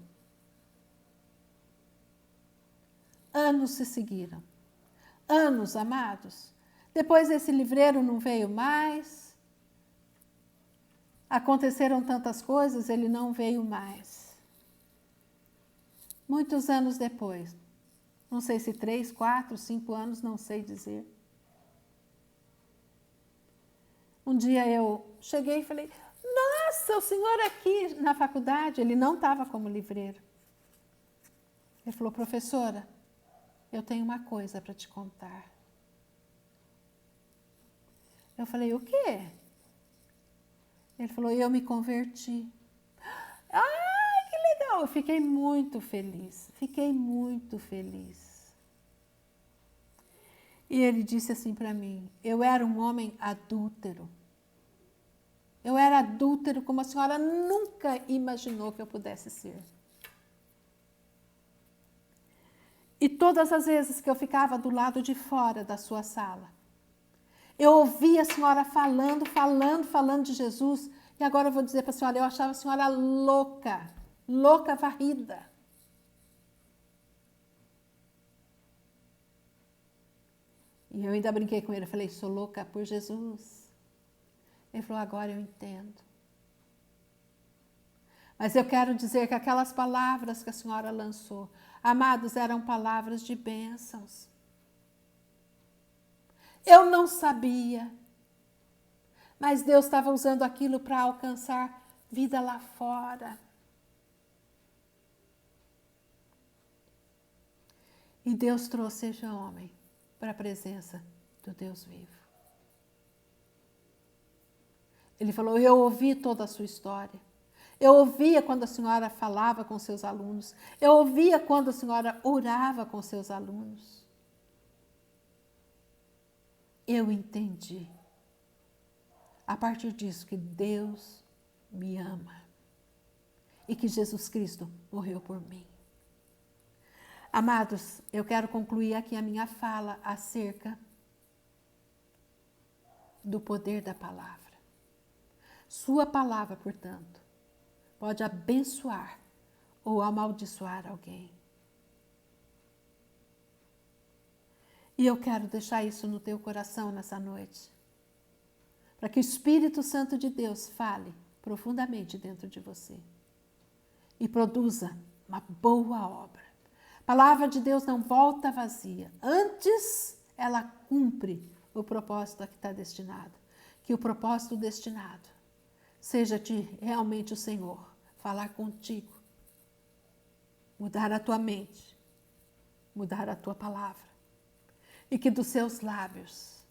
Anos se seguiram. Anos, amados. Depois esse livreiro não veio mais. Aconteceram tantas coisas, ele não veio mais. Muitos anos depois, não sei se 3, 4, 5 anos, não sei dizer. Um dia eu cheguei e falei, nossa, o senhor aqui na faculdade, ele não estava como livreiro. Ele falou, professora, eu tenho uma coisa para te contar. Eu falei, o quê? Ele falou, eu me converti. Ai, que legal! Eu fiquei muito feliz, E ele disse assim para mim, eu era um homem adúltero. Eu era adúltero como a senhora nunca imaginou que eu pudesse ser. E todas as vezes que eu ficava do lado de fora da sua sala, eu ouvia a senhora falando de Jesus, e agora eu vou dizer para a senhora, eu achava a senhora louca varrida. E eu ainda brinquei com ele, falei, sou louca por Jesus. Ele falou, agora eu entendo. Mas eu quero dizer que aquelas palavras que a senhora lançou, amados, eram palavras de bênçãos. Eu não sabia, mas Deus estava usando aquilo para alcançar vida lá fora. E Deus trouxe esse homem para a presença do Deus vivo. Ele falou, eu ouvi toda a sua história. Eu ouvia quando a senhora falava com seus alunos. Eu ouvia quando a senhora orava com seus alunos. Eu entendi, a partir disso, que Deus me ama e que Jesus Cristo morreu por mim. Amados, eu quero concluir aqui a minha fala acerca do poder da palavra. Sua palavra, portanto, pode abençoar ou amaldiçoar alguém. E eu quero deixar isso no teu coração nessa noite, para que o Espírito Santo de Deus fale profundamente dentro de você e produza uma boa obra. A palavra de Deus não volta vazia, antes ela cumpre o propósito a que está destinado. Que o propósito destinado seja de realmente o Senhor falar contigo, mudar a tua mente, mudar a tua palavra. E que dos seus lábios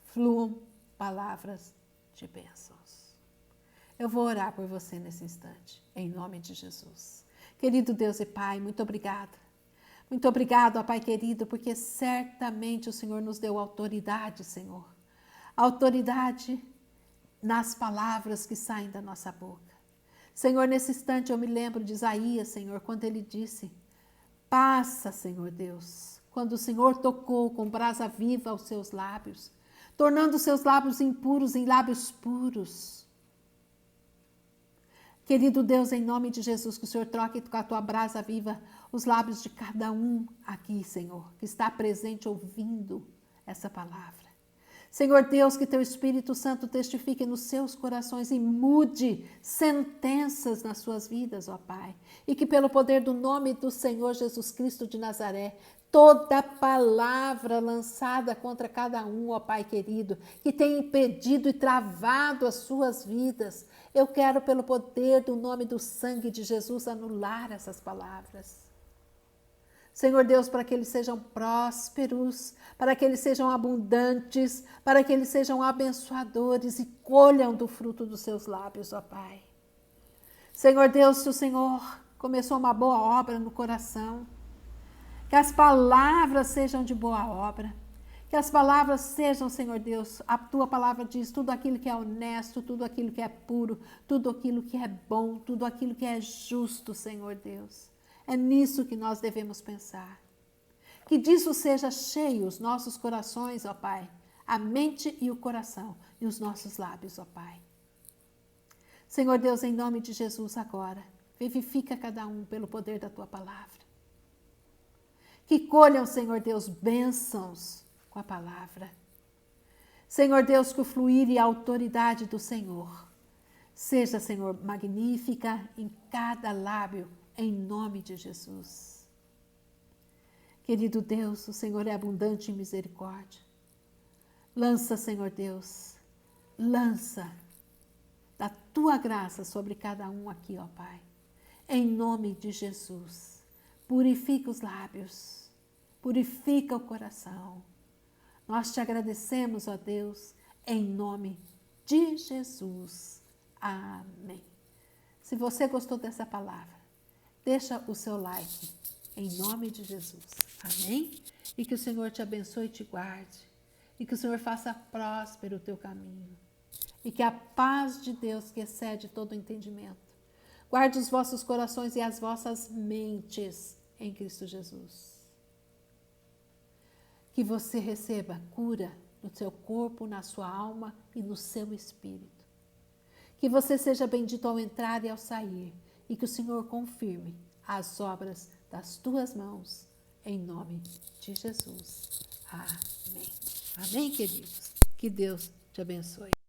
fluam palavras de bênçãos. Eu vou orar por você nesse instante, em nome de Jesus. Querido Deus e Pai, muito obrigada. Muito obrigado, ó Pai querido, porque certamente o Senhor nos deu autoridade, Senhor. Autoridade nas palavras que saem da nossa boca. Senhor, nesse instante eu me lembro de Isaías, Senhor, quando ele disse, passa, Senhor Deus, quando o Senhor tocou com brasa viva aos seus lábios, tornando os seus lábios impuros em lábios puros. Querido Deus, em nome de Jesus, que o Senhor troque com a tua brasa viva os lábios de cada um aqui, Senhor, que está presente ouvindo essa palavra. Senhor Deus, que teu Espírito Santo testifique nos seus corações e mude sentenças nas suas vidas, ó Pai. E que pelo poder do nome do Senhor Jesus Cristo de Nazaré, toda palavra lançada contra cada um, ó Pai querido, que tem impedido e travado as suas vidas, eu quero pelo poder do nome do sangue de Jesus anular essas palavras. Senhor Deus, para que eles sejam prósperos, para que eles sejam abundantes, para que eles sejam abençoadores e colham do fruto dos seus lábios, ó Pai. Senhor Deus, se o Senhor começou uma boa obra no coração, que as palavras sejam de boa obra, Que as palavras sejam, Senhor Deus, a tua palavra diz tudo aquilo que é honesto, tudo aquilo que é puro, tudo aquilo que é bom, tudo aquilo que é justo, Senhor Deus. É nisso que nós devemos pensar. Que disso seja cheio os nossos corações, ó Pai, a mente e o coração e os nossos lábios, ó Pai. Senhor Deus, em nome de Jesus agora, vivifica cada um pelo poder da tua palavra. Que colham, Senhor Deus, bênçãos com a palavra. Senhor Deus, que o fluir e a autoridade do Senhor seja, Senhor, magnífica em cada lábio, em nome de Jesus. Querido Deus, o Senhor é abundante em misericórdia. Lança, Senhor Deus, lança da tua graça sobre cada um aqui, ó Pai. Em nome de Jesus, purifica os lábios, purifica o coração. Nós te agradecemos, ó Deus, em nome de Jesus. Amém. Se você gostou dessa palavra, deixa o seu like, em nome de Jesus. Amém? E que o Senhor te abençoe e te guarde. E que o Senhor faça próspero o teu caminho. E que a paz de Deus, que excede todo o entendimento, guarde os vossos corações e as vossas mentes em Cristo Jesus. Que você receba cura no seu corpo, na sua alma e no seu espírito. Que você seja bendito ao entrar e ao sair. E que o Senhor confirme as obras das tuas mãos, em nome de Jesus. Amém. Amém, queridos? Que Deus te abençoe.